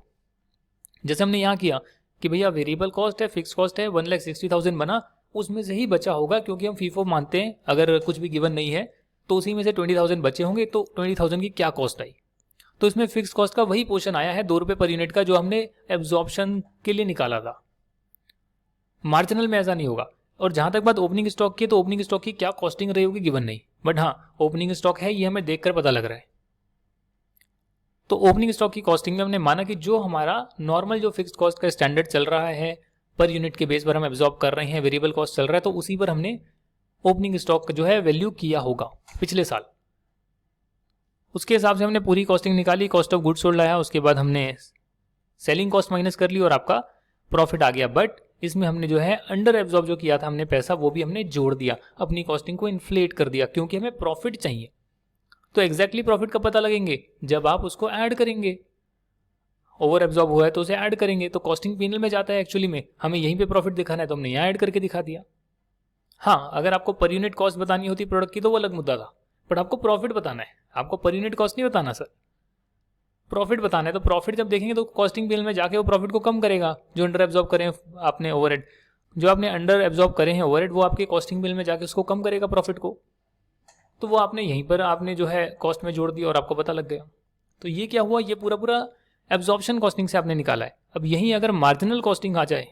जैसे हमने यहाँ किया कि भैया वेरिएबल कॉस्ट है, फिक्स्ड कॉस्ट है, 1,60,000 बना, उसमें से ही बचा होगा क्योंकि हम फीफो मानते हैं, अगर कुछ भी गिवन नहीं है तो उसी में से 20,000 बचे होंगे। तो 20,000 की क्या कॉस्ट आई, तो इसमें फिक्स कॉस्ट का वही पोर्शन आया है 2 रुपये पर यूनिट का जो हमने एब्जॉर्प्शन के लिए निकाला था। मार्जिनल में ऐसा नहीं होगा। और जहां तक बात ओपनिंग स्टॉक की, तो ओपनिंग स्टॉक की क्या कॉस्टिंग रही होगी गिवन नहीं, बट हाँ ओपनिंग स्टॉक है ये हमें देखकर पता लग रहा है। तो ओपनिंग स्टॉक की कॉस्टिंग में हमने माना कि जो हमारा नॉर्मल जो फिक्स्ड कॉस्ट का स्टैंडर्ड चल रहा है पर यूनिट के बेस पर हम एब्जॉर्ब कर रहे हैं, वेरिएबल कॉस्ट चल रहा है, तो उसी पर हमने ओपनिंग स्टॉक का जो है वैल्यू किया होगा पिछले साल। उसके हिसाब से हमने पूरी कॉस्टिंग निकाली, कॉस्ट ऑफ गुड्स सोल्ड आया, उसके बाद हमने सेलिंग कॉस्ट माइनस कर ली और आपका प्रॉफिट आ गया। बट इसमें हमने जो है अंडर एब्जॉर्ब जो किया था हमने पैसा, वो भी हमने जोड़ दिया, अपनी कॉस्टिंग को इन्फ्लेट कर दिया, क्योंकि हमें प्रॉफिट चाहिए। तो एग्जैक्टली प्रॉफिट कब पता लगेंगे, जब आप उसको ऐड करेंगे। ओवर एब्जॉर्ब हुआ है तो उसे ऐड करेंगे, तो कॉस्टिंग पीनल में जाता है एक्चुअली में, हमें यहीं पे प्रॉफिट दिखाना है तो हमने यहाँ ऐड करके दिखा दिया। हाँ, अगर आपको पर यूनिट कॉस्ट बतानी होती प्रोडक्ट की तो वो अलग मुद्दा था, बट आपको प्रॉफिट बताना है, आपको पर यूनिट कॉस्ट नहीं बताना सर, प्रॉफिट बताना है। तो प्रॉफिट जब देखेंगे तो कॉस्टिंग बिल में जाके वो प्रॉफिट को कम करेगा, जो अंडर एब्जॉर्ब करें आपने ओवरहेड, जो आपने अंडर एब्जॉर्ब करे हैं ओवरहेड, वो आपके कॉस्टिंग बिल में जाके उसको कम करेगा प्रॉफिट को। तो वो आपने यहीं पर आपने जो है कॉस्ट में जोड़ दिया और आपको पता लग गया। तो ये क्या हुआ, ये पूरा पूरा एब्जॉर्प्शन कॉस्टिंग से आपने निकाला है। अब यहीं अगर मार्जिनल कॉस्टिंग आ जाए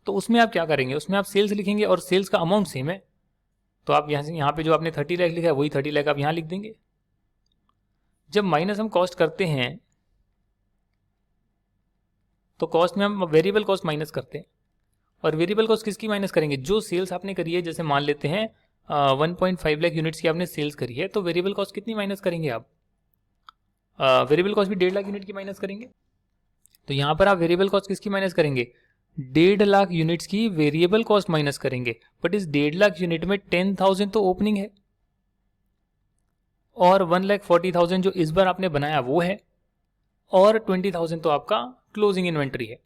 तो उसमें आप क्या करेंगे, उसमें आप सेल्स लिखेंगे और सेल्स का अमाउंट सेम है, तो आप यहाँ पे जो आपने 30 लाख लिखा है वही 30 लाख आप यहाँ लिख देंगे। जब माइनस हम कॉस्ट करते हैं तो कॉस्ट में हम वेरिएबल कॉस्ट माइनस करते हैं, और वेरिएबल कॉस्ट किसकी माइनस करेंगे, जो सेल्स आपने करी है। जैसे मान लेते हैं 1.5 लाख यूनिट्स की आपने सेल्स करी है, तो वेरिएबल कॉस्ट कितनी माइनस करेंगे आप, वेरिएबल कॉस्ट भी 1.5 लाख यूनिट की माइनस करेंगे। तो यहाँ पर आप वेरिएबल कॉस्ट किसकी माइनस करेंगे, 1.5 लाख यूनिट्स की वेरिएबल कॉस्ट माइनस करेंगे। बट इस 1.5 लाख यूनिट में 10,000 तो ओपनिंग है और 1,40,000 जो इस बार आपने बनाया वो है, और 20,000 तो आपका क्लोजिंग इन्वेंट्री है।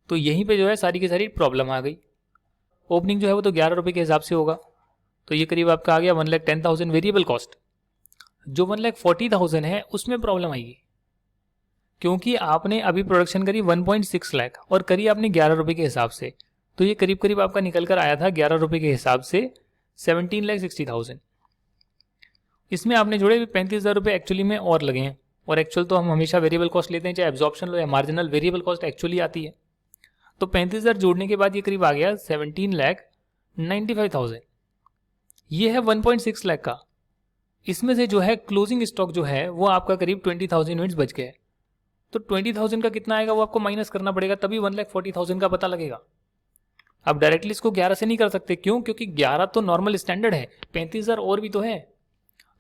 तो यहीं पे जो है सारी की सारी प्रॉब्लम आ गई। ओपनिंग जो है वो तो 11 रुपये के हिसाब से होगा, तो ये करीब आपका आ गया 1,10,000 वेरिएबल कॉस्ट। जो 1,40,000 है उसमें प्रॉब्लम आएगी, क्योंकि आपने अभी प्रोडक्शन करी 1.6 लाख और करी आपने 11 रुपये के हिसाब से, तो ये करीब करीब आपका निकल कर आया था 11 रुपये के हिसाब से 17,60,000। इसमें आपने जोड़े 35,000 रुपये एक्चुअली में और लगे हैं, और एक्चुअल तो हम हमेशा वेरिएबल कॉस्ट लेते हैं, चाहे एब्जॉर्प्शन लो या मार्जिनल, वेरिएबल कॉस्ट एक्चुअली आती है। तो 35,000 जोड़ने के बाद ये करीब आ गया 17,95,000। ये है 1.6 लाख का। इसमें से जो है क्लोजिंग स्टॉक जो है वो आपका करीब 20,000 यूनिट्स बच गया है, तो 20,000 का कितना आएगा वो आपको माइनस करना पड़ेगा, तभी 1,40,000 का पता लगेगा। आप डायरेक्टली इसको 11 से नहीं कर सकते, क्यों, क्योंकि 11 तो नॉर्मल स्टैंडर्ड है, 35,000 और भी तो है,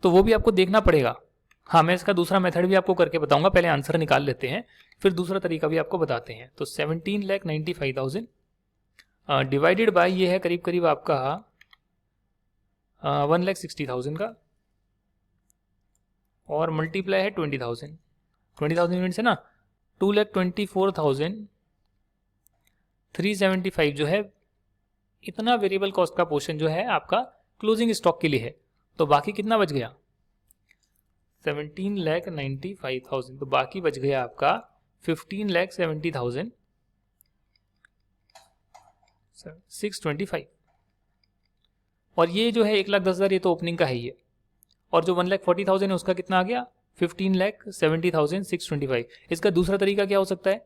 तो वो भी आपको देखना पड़ेगा। हाँ, मैं इसका दूसरा मेथड भी आपको करके बताऊंगा, पहले आंसर निकाल लेते हैं फिर दूसरा तरीका भी आपको बताते हैं। तो 17,95,000 डिवाइडेड बाय ये है करीब करीब आपका 1,60,000 का, और मल्टीप्लाई है 20,000 यूनिट्स है ना, 2,24,375 जो है इतना वेरिएबल कॉस्ट का पोर्शन जो है आपका क्लोजिंग स्टॉक के लिए है। तो बाकी कितना बच गया, 17,95,000, तो बाकी बच गया आपका 15,70,625। और ये जो है 1,10,000 ये तो ओपनिंग का है ही है, और जो 1,40,000 है उसका कितना आ गया 15,70,625। इसका दूसरा तरीका क्या हो सकता है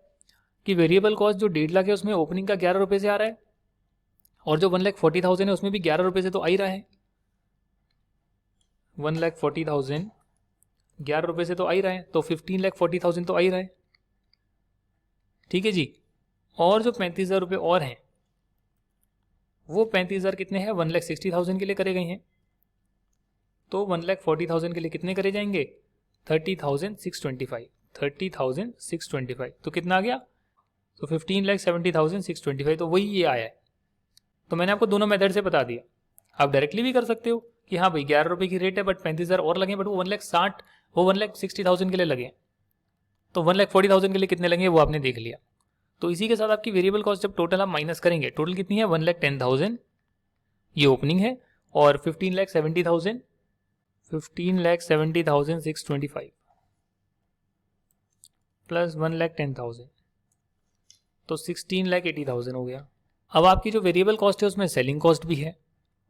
कि वेरिएबल कॉस्ट जो 1.5 लाख है उसमें ओपनिंग का 11 रुपये से आ रहा है, और जो 1,40,000 है उसमें भी 11 रुपये से तो आ ही रहा है। 1,40,000 11 रुपये से तो आ ही रहा है, तो 15,40,000 तो आ ही रहा है। ठीक है जी। और जो 35,000 रुपये और हैं वो 35,000 कितने हैं 1,60,000 के लिए करे गए हैं, तो 1,40,000 के लिए कितने करे जाएंगे 30,625। 30,625 तो कितना आ गया, तो 15,70,625, तो वही ये आया है। तो मैंने आपको दोनों मेथड से बता दिया। आप डायरेक्टली भी कर सकते हो कि हाँ भाई 11 रुपये की रेट है बट 35,000 और लगे, बट वो 1,60,000 के लिए लगे, तो 1,40,000 के लिए कितने लगे वो आपने देख लिया। तो इसी के साथ आपकी वेरिएबल कॉस्ट जब टोटल आप माइनस करेंगे, टोटल कितनी है 1,10,000 ये ओपनिंग है, और 15,70,625 प्लस 1,10,000 तो 16,80,000 हो गया। अब आपकी जो वेरिएबल कॉस्ट है उसमें सेलिंग कॉस्ट भी है,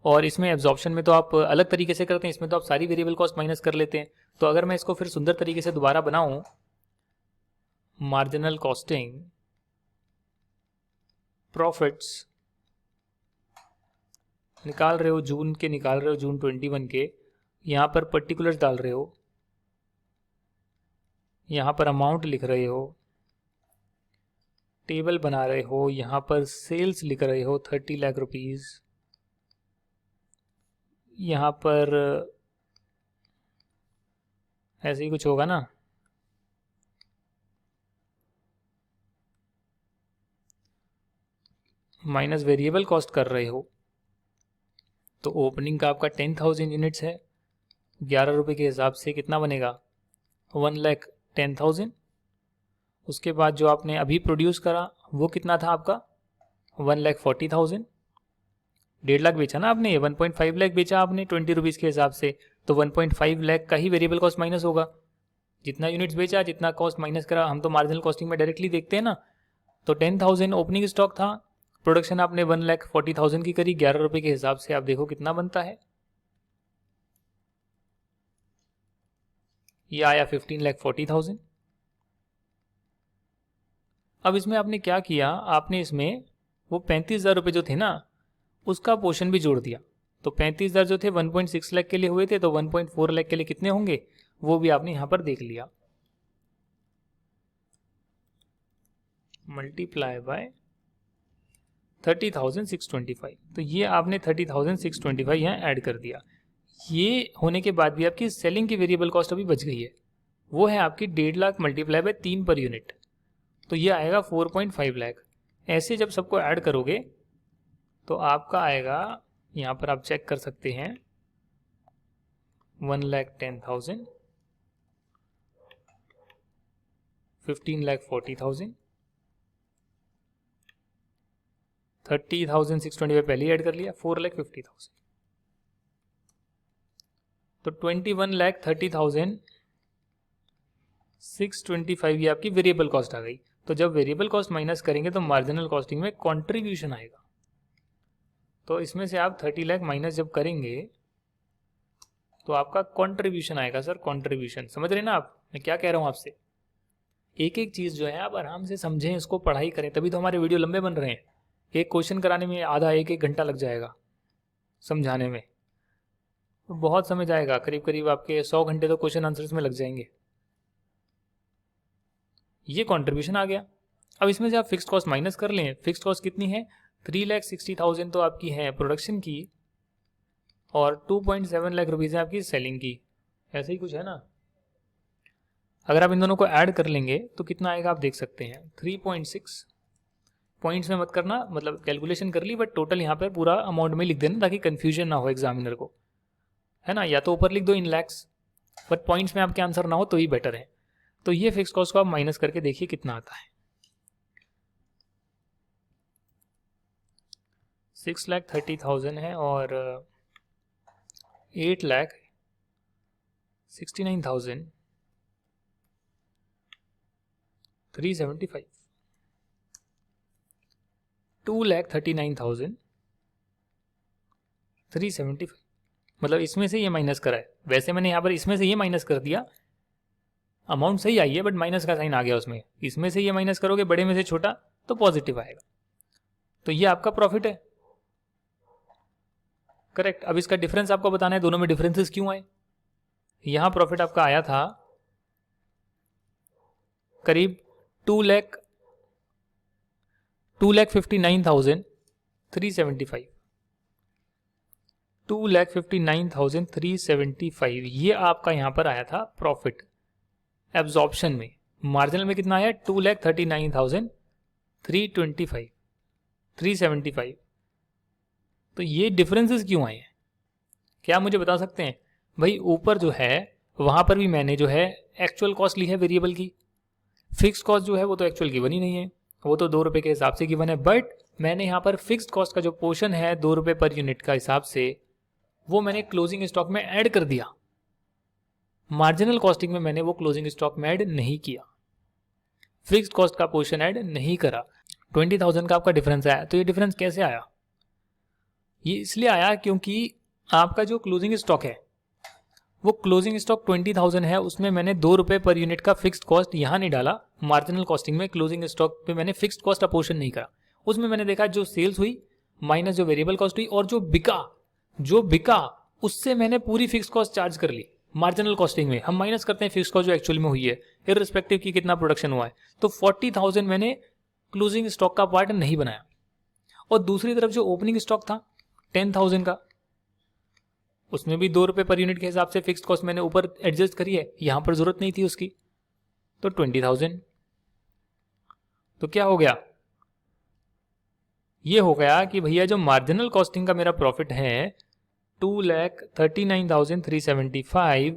और इसमें एब्जॉर्प्शन में तो आप अलग तरीके से करते हैं, इसमें तो आप सारी वेरिएबल कॉस्ट माइनस कर लेते हैं। तो अगर मैं इसको फिर सुंदर तरीके से दोबारा बनाऊं, मार्जिनल कॉस्टिंग प्रॉफिट्स निकाल रहे हो जून के, निकाल रहे हो जून 21 के, यहाँ पर पर्टिकुलर्स डाल रहे हो, यहाँ पर अमाउंट लिख रहे हो, टेबल बना रहे हो, यहाँ पर सेल्स लिख रहे हो 30 लाख रुपीज़, यहाँ पर ऐसे ही कुछ होगा ना, माइनस वेरिएबल कॉस्ट कर रहे हो, तो ओपनिंग का आपका 10,000 यूनिट्स है, 11 रुपये के हिसाब से कितना बनेगा 1,10,000। उसके बाद जो आपने अभी प्रोड्यूस करा वो कितना था आपका 1,40,000। 1.5 लाख बेचा ना आपने, 1.5 लाख बेचा आपने 20 रुपीज़ के हिसाब से, तो 1.5 लाख का ही वेरिएबल कॉस्ट माइनस होगा। जितना यूनिट्स बेचा जितना कॉस्ट माइनस करा, हम तो मार्जिनल कॉस्टिंग में डायरेक्टली देखते हैं ना। तो 10,000 ओपनिंग स्टॉक था, प्रोडक्शन आपने 1,40,000 की करी, 11 रुपये के हिसाब से आप देखो कितना बनता है, ये आया 15,40,000। अब इसमें आपने क्या किया, आपने इसमें वो 35,000 रुपये जो थे ना उसका पोर्शन भी जोड़ दिया। तो 35,000 जो थे 1.6 लाख के लिए हुए थे, तो 1.4 लाख के लिए कितने होंगे वो भी आपने यहाँ पर देख लिया, मल्टीप्लाई बाय 30,625। तो ये आपने 30,625 यहाँ ऐड कर दिया। ये होने के बाद भी आपकी सेलिंग की वेरिएबल कॉस्ट अभी बच गई है, वो है आपकी 1.5 lakh multiply by 3 per unit, तो ये आएगा 4.5 लाख। ऐसे जब सबको ऐड करोगे तो आपका आएगा, यहाँ पर आप चेक कर सकते हैं 1,10,000, 15,40,000, 30,625 पहले ही ऐड कर लिया, 4,50,000, तो 21,30,625 ये आपकी वेरिएबल कॉस्ट आ गई। तो जब वेरिएबल कॉस्ट माइनस करेंगे तो मार्जिनल कॉस्टिंग में कंट्रीब्यूशन आएगा। तो इसमें से आप 30 लाख माइनस जब करेंगे तो आपका कंट्रीब्यूशन आएगा। सर कंट्रीब्यूशन समझ रहे ना आप, मैं क्या कह रहा हूँ आपसे। एक एक चीज़ जो है आप आराम से समझें, इसको पढ़ाई करें, तभी तो हमारे वीडियो लंबे बन रहे हैं। एक क्वेश्चन कराने में आधा 1-1 घंटा लग जाएगा, समझाने में तो बहुत समय जाएगा, करीब करीब आपके 100 घंटे तो क्वेश्चन आंसर्स में लग जाएंगे। ये कंट्रीब्यूशन आ गया। अब इसमें से आप फिक्स्ड कॉस्ट माइनस कर लें। फिक्स्ड कॉस्ट कितनी है 3,60,000 तो आपकी है प्रोडक्शन की, और 2.7 लाख रुपीज़ है आपकी सेलिंग की, ऐसे ही कुछ है ना। अगर आप इन दोनों को ऐड कर लेंगे तो कितना आएगा आप देख सकते हैं 3.6। पॉइंट्स में मत करना, मतलब कैलकुलेशन कर ली बट टोटल यहाँ पर पूरा अमाउंट में लिख देना ताकि कन्फ्यूजन ना हो एग्जामिनर को, है ना। या तो ऊपर लिख दो इन लैक्स, बट पॉइंट्स में आपके आंसर ना हो तो ही बेटर है। तो ये फिक्स कॉस्ट को आप माइनस करके देखिए कितना आता है। 6,30,000 है और 8,60,000 69,375, 2,39,375, मतलब इसमें से ये माइनस करा है। वैसे मैंने यहाँ पर इसमें से ये माइनस कर दिया, अमाउंट सही आई है बट माइनस का साइन आ गया उसमें। इसमें से ये माइनस करोगे बड़े में से छोटा तो पॉजिटिव आएगा, तो ये आपका प्रॉफिट है, करेक्ट। अब इसका डिफरेंस आपको बताना है दोनों में डिफरेंसेस क्यों आए। यहां प्रॉफिट आपका आया था करीब 2,59,375, 2,59,375 ये आपका यहां पर आया था प्रॉफिट एब्जॉर्प्शन में। मार्जिनल में कितना आया? 2,39,325, 375। तो ये डिफरेंसेस क्यों आए हैं, क्या मुझे बता सकते हैं? भाई ऊपर जो है वहां पर भी मैंने जो है एक्चुअल कॉस्ट ली है वेरिएबल की, फिक्स कॉस्ट जो है वो तो एक्चुअल गिवन ही नहीं है, वो तो 2 रुपए के हिसाब से गिवन है। बट मैंने यहाँ पर फिक्स्ड कॉस्ट का जो पोर्शन है 2 रुपए पर यूनिट का हिसाब से, वो मैंने क्लोजिंग स्टॉक में ऐड कर दिया। मार्जिनल कॉस्टिंग में मैंने वो क्लोजिंग स्टॉक में ऐड नहीं किया, फिक्स्ड कॉस्ट का पोर्शन ऐड नहीं करा। 20,000 का आपका डिफरेंस आया। तो ये डिफरेंस कैसे आया? ये इसलिए आया क्योंकि आपका जो क्लोजिंग स्टॉक है वो क्लोजिंग स्टॉक 20,000 है, उसमें मैंने 2 रुपए पर यूनिट का फिक्स्ड कॉस्ट यहाँ नहीं डाला। मार्जिनल कॉस्टिंग में क्लोजिंग स्टॉक पे मैंने फिक्स्ड कॉस्ट अपोर्शन नहीं करा। उसमें मैंने देखा जो सेल्स हुई माइनस जो वेरिएबल कॉस्ट हुई और जो बिका उससे मैंने पूरी फिक्स कॉस्ट चार्ज कर ली। मार्जिनल कॉस्टिंग में हम माइनस करते हैं फिक्स कॉस्ट जो एक्चुअल में हुई है, इररिस्पेक्टिव की कितना प्रोडक्शन हुआ है। तो 40,000 मैंने क्लोजिंग स्टॉक का पार्ट नहीं बनाया। और दूसरी तरफ जो ओपनिंग स्टॉक था 10,000 का, उसमें भी 2 रुपए पर यूनिट के हिसाब से फिक्स्ड कॉस्ट मैंने ऊपर एडजस्ट करी है, यहां पर जरूरत नहीं थी उसकी, तो 20,000। तो क्या हो गया? ये हो गया कि भैया जो मार्जिनल कॉस्टिंग का मेरा प्रॉफिट है 2,39,375,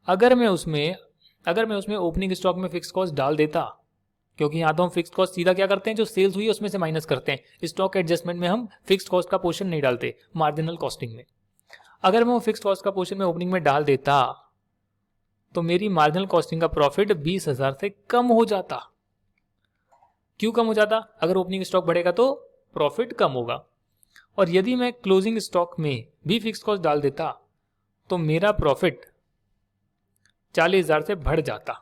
अगर मैं उसमें ओपनिंग स्टॉक में फिक्स्ड कॉस्ट डाल देता, क्योंकि यहाँ तो हम फिक्स्ड कॉस्ट सीधा क्या करते हैं, जो सेल्स हुई है उसमें से माइनस करते हैं। स्टॉक एडजस्टमेंट में हम फिक्स्ड कॉस्ट का पोर्शन नहीं डालते मार्जिनल कॉस्टिंग में। अगर मैं वो फिक्स्ड कॉस्ट का पोर्शन में ओपनिंग में डाल देता तो मेरी मार्जिनल कॉस्टिंग का प्रॉफिट 20,000 से कम हो जाता। क्यों कम हो जाता? अगर ओपनिंग स्टॉक बढ़ेगा तो प्रॉफिट कम होगा। और यदि मैं क्लोजिंग स्टॉक में भी फिक्स्ड कॉस्ट डाल देता तो मेरा प्रॉफिट 40,000 से बढ़ जाता।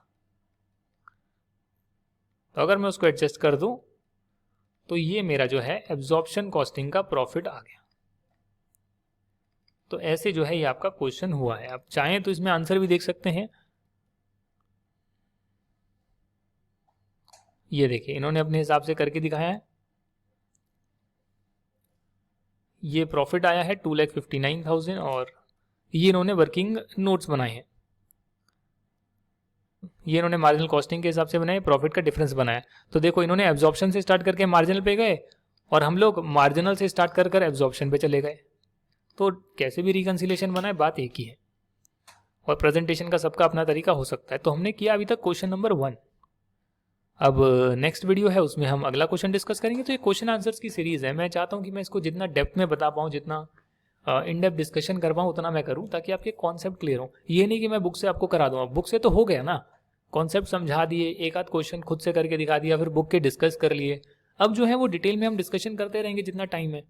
तो अगर मैं उसको एडजस्ट कर दूं तो ये मेरा जो है एब्जॉर्प्शन कॉस्टिंग का प्रॉफिट आ गया। तो ऐसे जो है ये आपका क्वेश्चन हुआ है। आप चाहें तो इसमें आंसर भी देख सकते हैं। ये देखिए इन्होंने अपने हिसाब से करके दिखाया है। ये प्रॉफिट आया है 2,59,000 और ये इन्होंने वर्किंग नोट्स बनाए हैं। ये इन्होंने मार्जिनल कॉस्टिंग के हिसाब से बनाए, प्रॉफिट का डिफरेंस बनाया। तो देखो इन्होंने एब्जॉर्प्शन से स्टार्ट करके मार्जिनल पे गए और हम लोग मार्जिनल से स्टार्ट कर एब्जॉर्प्शन पे चले गए। तो कैसे भी रिकंसिलेशन बनाए बात एक ही है, और प्रेजेंटेशन का सबका अपना तरीका हो सकता है। तो हमने किया अभी तक क्वेश्चन नंबर 1। अब नेक्स्ट वीडियो है उसमें हम अगला क्वेश्चन डिस्कस करेंगे। तो ये क्वेश्चन आंसर्स की सीरीज है। मैं चाहता हूँ कि मैं इसको जितना डेप्थ में बता पाऊँ, जितना इन डेप्थ डिस्कशन कर पाऊँ उतना मैं करूँ, ताकि आपके कॉन्सेप्ट क्लियर हो। ये नहीं कि मैं बुक से आपको करा दूँ, बुक से तो हो गया ना, कॉन्सेप्ट समझा दिए, एक आध क्वेश्चन खुद से करके दिखा दिया, फिर बुक के डिस्कस कर लिए। अब जो है वो डिटेल में हम डिस्कशन करते रहेंगे जितना टाइम है।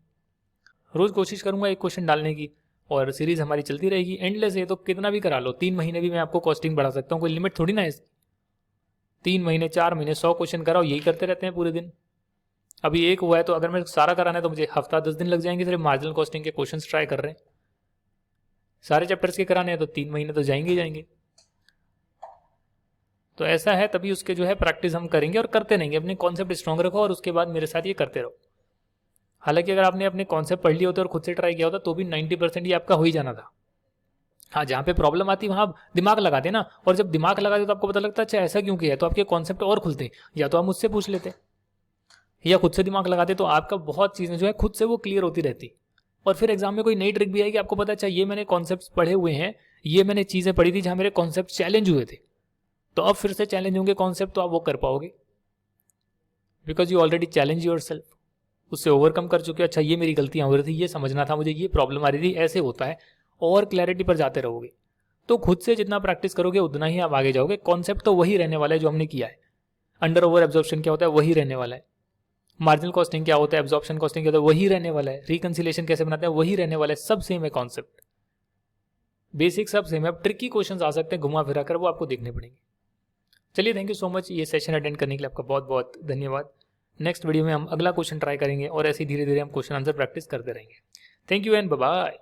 रोज कोशिश करूंगा एक क्वेश्चन डालने की, और सीरीज हमारी चलती रहेगी एंडलेस है। तो कितना भी करा लो, 3 महीने भी मैं आपको कॉस्टिंग बढ़ा सकता हूँ, कोई लिमिट थोड़ी ना है। 3 महीने 4 महीने 100 क्वेश्चन कराओ, यही करते रहते हैं पूरे दिन। अभी एक हुआ है तो अगर मैं सारा कराना है तो मुझे हफ्ता 10 दिन लग जाएंगे सिर्फ मार्जिनल कॉस्टिंग के क्वेश्चन ट्राई कर रहे हैं। सारे चैप्टर्स के कराने हैं तो 3 महीने तो जाएंगे ही जाएंगे। तो ऐसा है, तभी उसके जो है प्रैक्टिस हम करेंगे और करते रहेंगे। अपने कॉन्सेप्ट स्ट्रॉन्ग रखो और उसके बाद मेरे साथ ये करते रहो। हालांकि अगर आपने अपने कॉन्सेप्ट पढ़ लिए होते और खुद से ट्राई किया होता तो भी 90% ये आपका हो ही जाना था। हाँ, जहाँ पे प्रॉब्लम आती है वहाँ दिमाग लगाते ना, और जब दिमाग लगाते तो आपको पता लगता है अच्छा ऐसा क्यों किया, तो आपके कॉन्सेप्ट और खुलते। या तो आप मुझसे पूछ लेते या खुद से दिमाग लगाते, तो आपका बहुत चीज़ें जो है खुद से वो क्लियर होती रहती। और फिर एग्जाम में कोई नई ट्रिक भी आएगी, आपको पता अच्छा ये मैंने कॉन्सेप्ट पढ़े हुए हैं, ये मैंने चीज़ें पढ़ी थी जहाँ मेरे कॉन्सेप्ट चैलेंज हुए थे, तो अब फिर से चैलेंज होंगे कॉन्सेप्ट, तो आप वो कर पाओगे because you already challenge your self, उससे ओवरकम कर चुके हो। अच्छा ये मेरी गलतियां हो रही थी, ये समझना था मुझे, ये प्रॉब्लम आ रही थी, ऐसे होता है, और क्लैरिटी पर जाते रहोगे। तो खुद से जितना प्रैक्टिस करोगे उतना ही आप आगे जाओगे। कॉन्सेप्ट तो वही रहने वाला है जो हमने किया है। अंडर ओवर एब्जॉर्प्शन क्या होता है वही रहने वाला है, मार्जिनल कॉस्टिंग क्या होता है, एब्जॉर्प्शन कॉस्टिंग क्या होता है वही रहने वाला है, रिकंसिलिएशन कैसे बनाते हैं वही रहने वाला है, सब सेम है कॉन्सेप्ट, बेसिक सब सेम है। अब ट्रिकी क्वेश्चंस आ सकते हैं घुमा फिरा कर, वो आपको देखने पड़ेंगे। चलिए थैंक यू सो मच, ये सेशन अटेंड करने के लिए आपका बहुत बहुत धन्यवाद। नेक्स्ट वीडियो में हम अगला क्वेश्चन ट्राई करेंगे और ऐसे धीरे धीरे हम क्वेश्चन आंसर प्रैक्टिस करते रहेंगे। Thank you and bye bye.